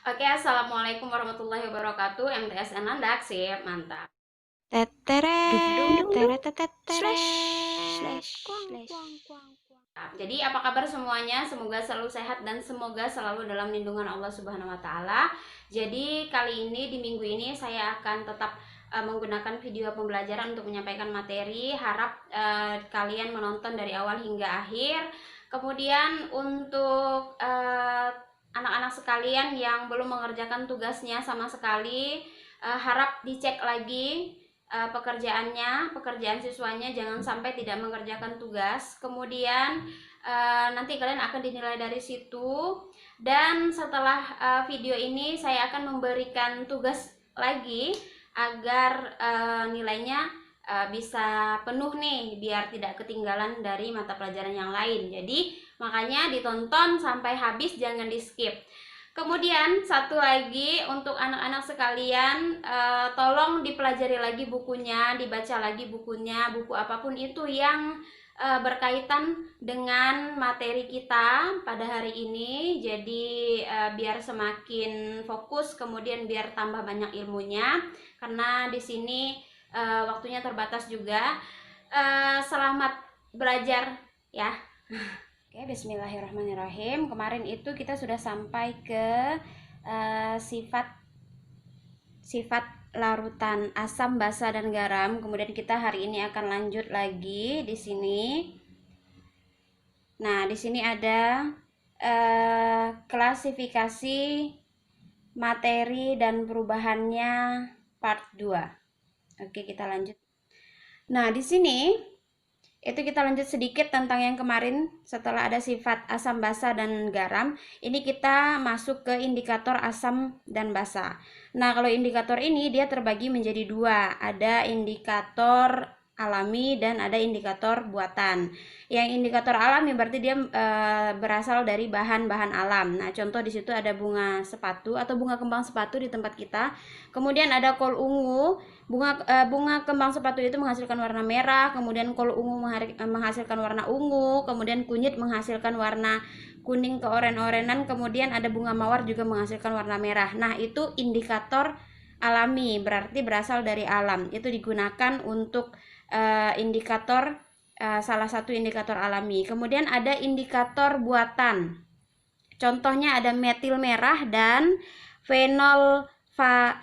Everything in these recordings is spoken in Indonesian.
Oke, assalamualaikum warahmatullahi wabarakatuh. MTS Ananda, sip, mantap. Dung dung Teteret, dung dung. Slash tereteteteret, slash kuang slash. kuang kuang kuang. Jadi apa kabar semuanya? Semoga selalu sehat dan semoga selalu dalam lindungan Allah Subhanahu wa taala. Jadi kali ini di minggu ini saya akan tetap menggunakan video pembelajaran untuk menyampaikan materi. Harap kalian menonton dari awal hingga akhir. Kemudian untuk anak-anak sekalian yang belum mengerjakan tugasnya sama sekali, harap dicek lagi pekerjaan siswanya, jangan sampai tidak mengerjakan tugas. Kemudian nanti kalian akan dinilai dari situ. Dan setelah video ini saya akan memberikan tugas lagi agar nilainya bisa penuh nih, biar tidak ketinggalan dari mata pelajaran yang lain. Jadi makanya ditonton sampai habis, jangan di skip. Kemudian satu lagi untuk anak-anak sekalian, tolong dipelajari lagi bukunya, dibaca lagi bukunya, buku apapun itu yang berkaitan dengan materi kita pada hari ini. Jadi biar semakin fokus, kemudian biar tambah banyak ilmunya. Karena di sini waktunya terbatas juga. Selamat belajar ya. Oke, bismillahirrahmanirrahim. Kemarin itu kita sudah sampai ke sifat larutan asam, basa, dan garam. Kemudian kita hari ini akan lanjut lagi di sini. Nah, di sini ada klasifikasi materi dan perubahannya part 2. Oke, kita lanjut. Nah, di sini itu kita lanjut sedikit tentang yang kemarin. Setelah ada sifat asam, basa, dan garam, ini kita masuk ke indikator asam dan basa. Nah, kalau indikator ini dia terbagi menjadi dua, ada indikator alami dan ada indikator buatan. Yang indikator alami berarti dia berasal dari bahan-bahan alam. Nah, contoh di situ ada bunga sepatu atau bunga kembang sepatu di tempat kita. Kemudian ada kol ungu. Bunga kembang sepatu itu menghasilkan warna merah, kemudian kol ungu menghasilkan warna ungu, kemudian kunyit menghasilkan warna kuning keoren-orenan, kemudian ada bunga mawar juga menghasilkan warna merah. Nah, itu indikator alami, berarti berasal dari alam. Itu digunakan untuk indikator salah satu indikator alami. Kemudian ada indikator buatan. Contohnya ada metil merah dan fenol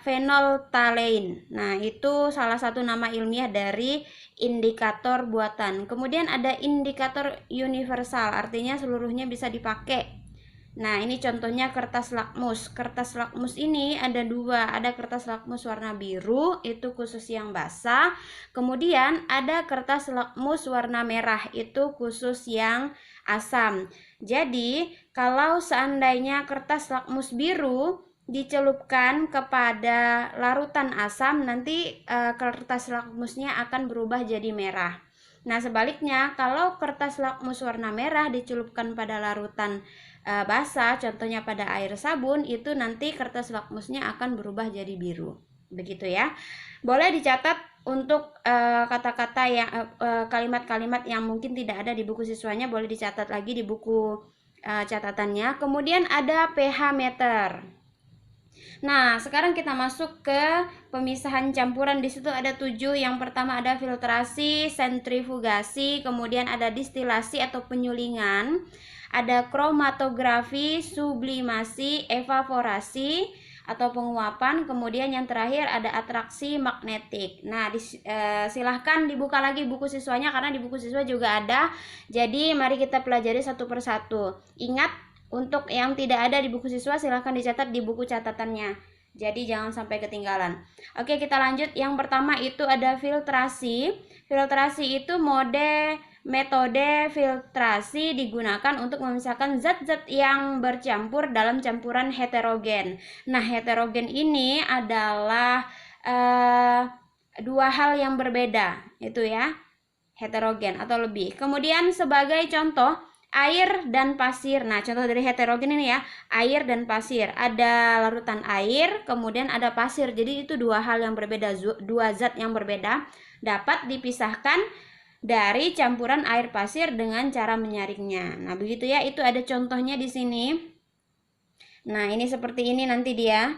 phenolphthalein. Nah, itu salah satu nama ilmiah dari indikator buatan. Kemudian ada indikator universal, artinya seluruhnya bisa dipakai. Nah, ini contohnya kertas lakmus. Kertas lakmus ini ada dua, ada kertas lakmus warna biru, itu khusus yang basah. Kemudian ada kertas lakmus warna merah, itu khusus yang asam. Jadi, kalau seandainya kertas lakmus biru dicelupkan kepada larutan asam, nanti kertas lakmusnya akan berubah jadi merah. Nah, sebaliknya, kalau kertas lakmus warna merah dicelupkan pada larutan basah, contohnya pada air sabun, itu nanti kertas lakmusnya akan berubah jadi biru. Begitu ya. Boleh dicatat untuk kata-kata yang kalimat-kalimat yang mungkin tidak ada di buku siswanya, boleh dicatat lagi di buku catatannya. Kemudian ada pH meter. Nah, sekarang kita masuk ke pemisahan campuran. Di situ ada 7. Yang pertama ada filtrasi, sentrifugasi, kemudian ada distilasi atau penyulingan, ada kromatografi, sublimasi, evaporasi atau penguapan, kemudian yang terakhir ada atraksi magnetik. Nah, silahkan dibuka lagi buku siswanya karena di buku siswa juga ada. Jadi, mari kita pelajari satu persatu. Ingat, untuk yang tidak ada di buku siswa silahkan dicatat di buku catatannya. Jadi jangan sampai ketinggalan. Oke, kita lanjut. Yang pertama itu ada filtrasi. Filtrasi itu metode filtrasi digunakan untuk memisahkan zat-zat yang bercampur dalam campuran heterogen. Nah, heterogen ini adalah dua hal yang berbeda, itu ya, heterogen atau lebih. Kemudian sebagai contoh, air dan pasir. Nah, contoh dari heterogen ini ya, air dan pasir. Ada larutan air, kemudian ada pasir. Jadi itu dua hal yang berbeda, dua zat yang berbeda, dapat dipisahkan dari campuran air pasir dengan cara menyaringnya. Nah, begitu ya, itu ada contohnya di sini. Nah, ini seperti ini nanti dia.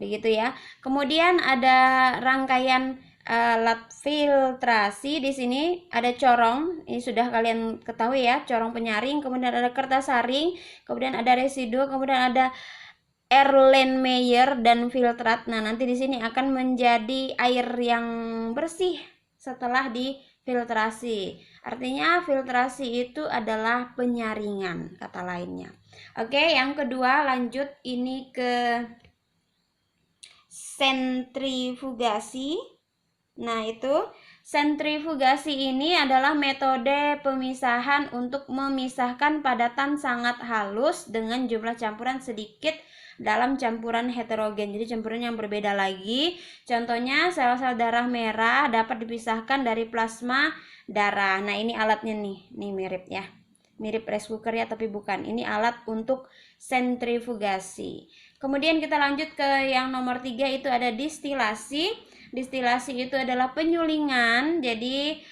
Begitu ya. Kemudian ada rangkaian alat filtrasi. Di sini ada corong. Ini sudah kalian ketahui ya, corong penyaring. Kemudian ada kertas saring. Kemudian ada residu. Kemudian ada Erlenmeyer dan filtrat. Nah, nanti di sini akan menjadi air yang bersih setelah difiltrasi. Artinya filtrasi itu adalah penyaringan, kata lainnya. Oke, yang kedua lanjut ini ke sentrifugasi. Nah, itu sentrifugasi ini adalah metode pemisahan untuk memisahkan padatan sangat halus dengan jumlah campuran sedikit dalam campuran heterogen. Jadi campuran yang berbeda lagi. Contohnya sel-sel darah merah dapat dipisahkan dari plasma darah. Nah, ini alatnya nih. Nih mirip ya. Mirip rice cooker ya, tapi bukan. Ini alat untuk sentrifugasi. Kemudian kita lanjut ke yang nomor 3, itu ada distilasi. Distilasi itu adalah penyulingan. Jadi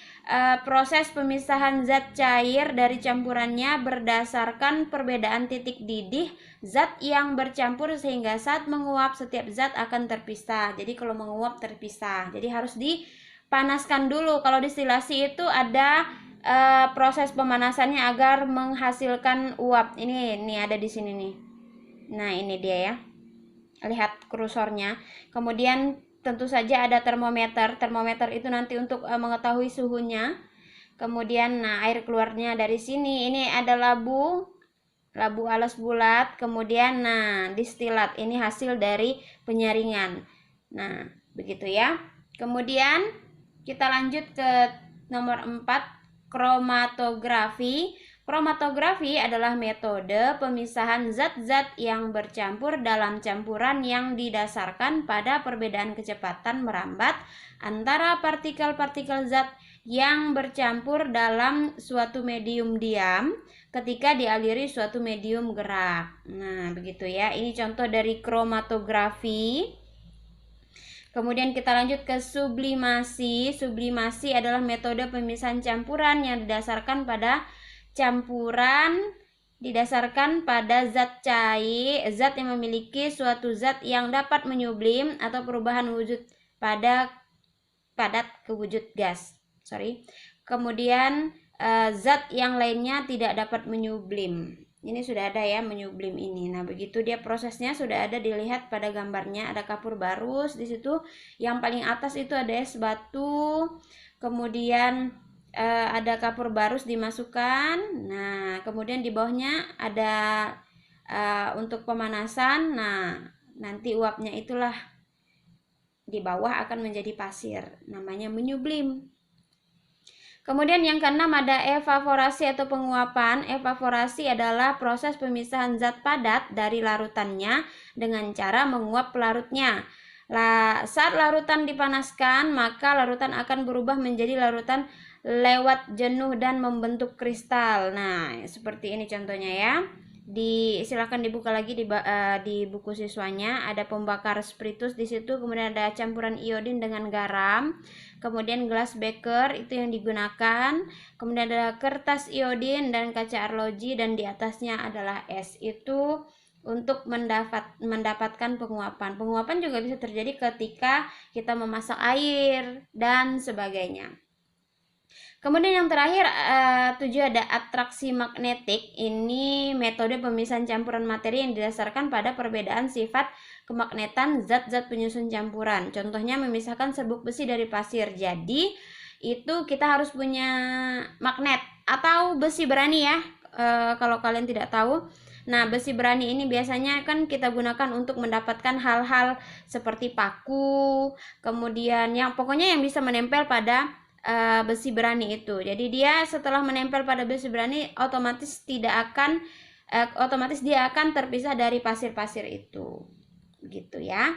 proses pemisahan zat cair dari campurannya berdasarkan perbedaan titik didih zat yang bercampur, sehingga saat menguap setiap zat akan terpisah. Jadi kalau menguap terpisah, jadi harus dipanaskan dulu. Kalau distilasi itu ada proses pemanasannya agar menghasilkan uap. Ini ada di sini nih. Nah, ini dia ya. Lihat kursornya. Kemudian tentu saja ada termometer. Termometer itu nanti untuk mengetahui suhunya. Kemudian air keluarnya dari sini. Ini ada labu alas bulat. Kemudian distilat. Ini hasil dari penyaringan. Nah, begitu ya. Kemudian kita lanjut ke nomor 4, kromatografi. Kromatografi adalah metode pemisahan zat-zat yang bercampur dalam campuran yang didasarkan pada perbedaan kecepatan merambat antara partikel-partikel zat yang bercampur dalam suatu medium diam ketika dialiri suatu medium gerak. Nah, begitu ya. Ini contoh dari kromatografi. Kemudian kita lanjut ke sublimasi. Sublimasi adalah metode pemisahan campuran yang didasarkan pada zat cair, zat yang memiliki suatu zat yang dapat menyublim atau perubahan wujud padat ke wujud gas. Kemudian zat yang lainnya tidak dapat menyublim. Ini sudah ada ya, menyublim ini. Nah, begitu dia prosesnya sudah ada, dilihat pada gambarnya. Ada kapur barus di situ. Yang paling atas itu ada es batu. Kemudian ada kapur barus dimasukkan. Nah, kemudian di bawahnya ada untuk pemanasan. Nah, nanti uapnya itulah di bawah akan menjadi pasir. Namanya menyublim. Kemudian yang keenam ada evaporasi atau penguapan. Evaporasi adalah proses pemisahan zat padat dari larutannya dengan cara menguap pelarutnya. Saat larutan dipanaskan, maka larutan akan berubah menjadi larutan lewat jenuh dan membentuk kristal. Nah, seperti ini contohnya ya. Silakan dibuka lagi di buku siswanya. Ada pembakar spiritus di situ, kemudian ada campuran iodin dengan garam. Kemudian gelas beker itu yang digunakan. Kemudian ada kertas iodin dan kaca arloji, dan di atasnya adalah es. Itu untuk mendapatkan penguapan. Penguapan juga bisa terjadi ketika kita memasak air dan sebagainya. Kemudian yang terakhir 7 ada atraksi magnetik. Ini metode pemisahan campuran materi yang didasarkan pada perbedaan sifat kemagnetan zat-zat penyusun campuran. Contohnya memisahkan serbuk besi dari pasir. Jadi itu kita harus punya magnet atau besi berani ya, kalau kalian tidak tahu. Nah, besi berani ini biasanya kan kita gunakan untuk mendapatkan hal-hal seperti paku, kemudian pokoknya yang bisa menempel pada besi berani itu. Jadi dia setelah menempel pada besi berani otomatis dia akan terpisah dari pasir-pasir itu. Gitu ya.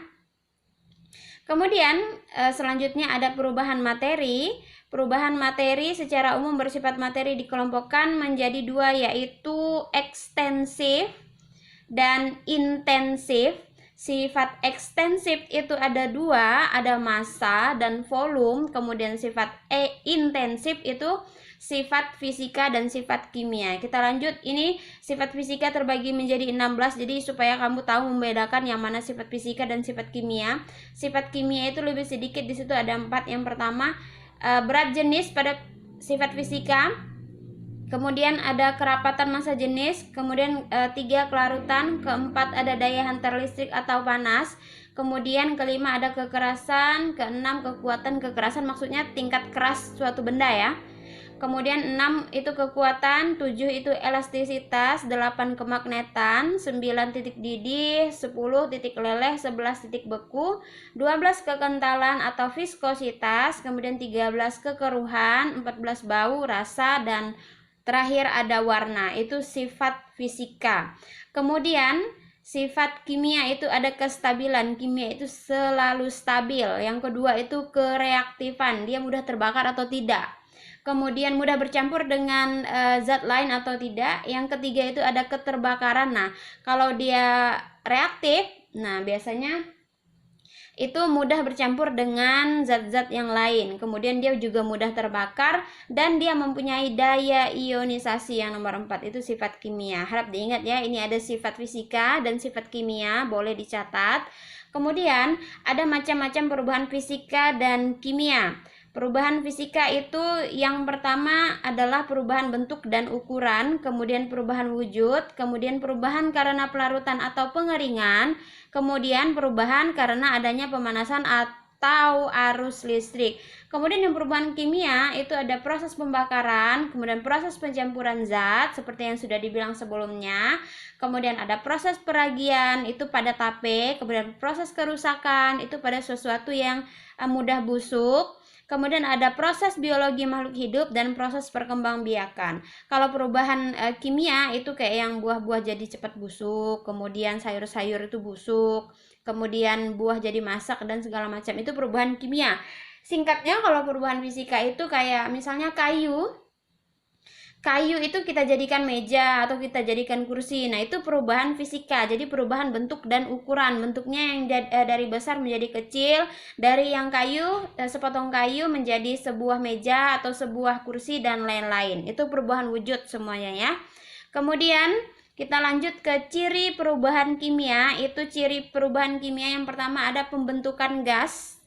Kemudian selanjutnya ada perubahan materi. Perubahan materi secara umum bersifat materi dikelompokkan menjadi 2, yaitu ekstensif dan intensif. Sifat ekstensif itu ada 2, ada massa dan volume. Kemudian sifat intensif itu sifat fisika dan sifat kimia. Kita lanjut, ini sifat fisika terbagi menjadi 16, jadi supaya kamu tahu membedakan yang mana sifat fisika dan sifat kimia. Sifat kimia itu lebih sedikit, di situ ada 4. Yang pertama, berat jenis pada sifat fisika. Kemudian ada kerapatan massa jenis, kemudian 3 kelarutan, keempat ada daya hantar listrik atau panas, kemudian kelima ada kekerasan, keenam kekuatan. Kekerasan maksudnya tingkat keras suatu benda ya. Kemudian 6 itu kekuatan, 7 itu elastisitas, 8 kemagnetan, 9 titik didih, 10 titik leleh, 11 titik beku, 12 kekentalan atau viskositas, kemudian 13 kekeruhan, 14 bau, rasa, dan terakhir ada warna. Itu sifat fisika. Kemudian sifat kimia itu ada kestabilan. Kimia itu selalu stabil. Yang kedua itu kereaktifan, dia mudah terbakar atau tidak. Kemudian mudah bercampur dengan zat lain atau tidak. Yang ketiga itu ada keterbakaran. Nah, kalau dia reaktif, nah biasanya itu mudah bercampur dengan zat-zat yang lain. Kemudian dia juga mudah terbakar dan dia mempunyai daya ionisasi. Yang nomor 4 itu sifat kimia. Harap diingat ya, ini ada sifat fisika dan sifat kimia, boleh dicatat. Kemudian ada macam-macam perubahan fisika dan kimia. Perubahan fisika itu yang pertama adalah perubahan bentuk dan ukuran, kemudian perubahan wujud, kemudian perubahan karena pelarutan atau pengeringan, kemudian perubahan karena adanya pemanasan atau arus listrik. Kemudian yang perubahan kimia itu ada proses pembakaran, kemudian proses pencampuran zat seperti yang sudah dibilang sebelumnya. Kemudian ada proses peragian itu pada tape, kemudian proses kerusakan itu pada sesuatu yang mudah busuk. Kemudian ada proses biologi makhluk hidup dan proses perkembangbiakan. Kalau perubahan kimia itu kayak yang buah-buah jadi cepat busuk, kemudian sayur-sayur itu busuk, kemudian buah jadi masak dan segala macam, itu perubahan kimia. Singkatnya kalau perubahan fisika itu kayak misalnya kayu itu kita jadikan meja atau kita jadikan kursi. Nah, itu perubahan fisika. Jadi perubahan bentuk dan ukuran. Bentuknya yang dari besar menjadi kecil, dari yang kayu, sepotong kayu menjadi sebuah meja atau sebuah kursi dan lain-lain. Itu perubahan wujud semuanya ya. Kemudian kita lanjut ke ciri perubahan kimia. Itu ciri perubahan kimia yang pertama ada pembentukan gas.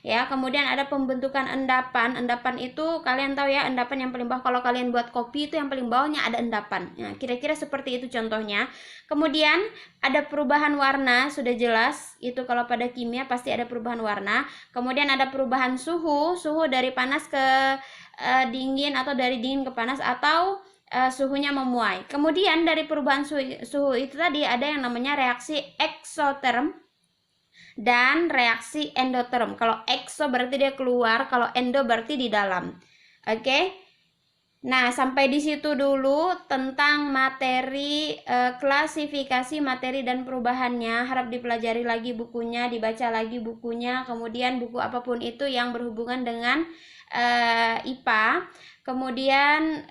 Ya, kemudian ada pembentukan endapan. Endapan itu kalian tahu ya, endapan yang paling bawah. Kalau kalian buat kopi itu yang paling bawahnya ada endapan. Nah, kira-kira seperti itu contohnya. Kemudian ada perubahan warna, sudah jelas. Itu kalau pada kimia pasti ada perubahan warna. Kemudian ada perubahan suhu, suhu dari panas ke dingin atau dari dingin ke panas atau suhunya memuai. Kemudian dari perubahan suhu itu tadi ada yang namanya reaksi eksoterm dan reaksi endoterm. Kalau ekso berarti dia keluar, kalau endo berarti di dalam. Oke. Nah, sampai di situ dulu tentang materi, klasifikasi materi dan perubahannya. Harap dipelajari lagi bukunya, dibaca lagi bukunya, kemudian buku apapun itu yang berhubungan dengan IPA. Kemudian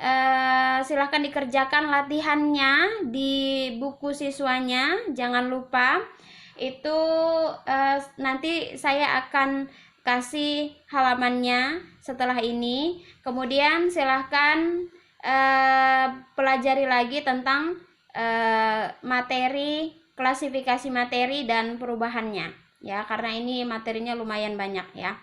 silahkan dikerjakan latihannya di buku siswanya, jangan lupa. Itu nanti saya akan kasih halamannya setelah ini. Kemudian silahkan pelajari lagi tentang materi, klasifikasi materi dan perubahannya ya, karena ini materinya lumayan banyak ya.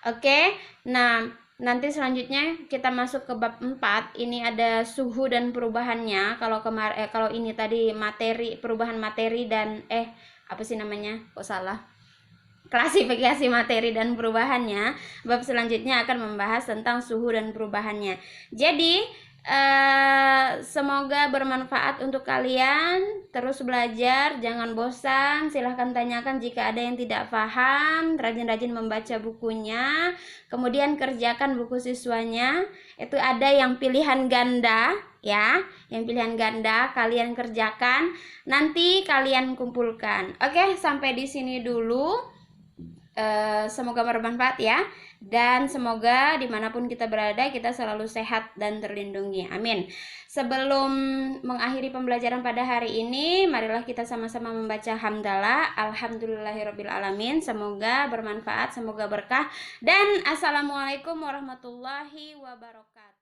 Oke, nah nanti selanjutnya kita masuk ke bab 4. Ini ada suhu dan perubahannya. Kalau ini tadi materi, perubahan materi dan apa sih namanya? Kok salah? Klasifikasi materi dan perubahannya. Bab selanjutnya akan membahas tentang suhu dan perubahannya. Jadi semoga bermanfaat untuk kalian. Terus belajar, jangan bosan. Silahkan tanyakan jika ada yang tidak paham. Rajin-rajin membaca bukunya. Kemudian kerjakan buku siswanya. Itu ada yang pilihan ganda ya, yang pilihan ganda kalian kerjakan. Nanti kalian kumpulkan. Oke, sampai di sini dulu. Semoga bermanfaat ya, dan semoga dimanapun kita berada kita selalu sehat dan terlindungi, amin. Sebelum mengakhiri pembelajaran pada hari ini, marilah kita sama-sama membaca hamdalah. Alhamdulillahirabbil alamin. Semoga bermanfaat, semoga berkah, dan assalamualaikum warahmatullahi wabarakatuh.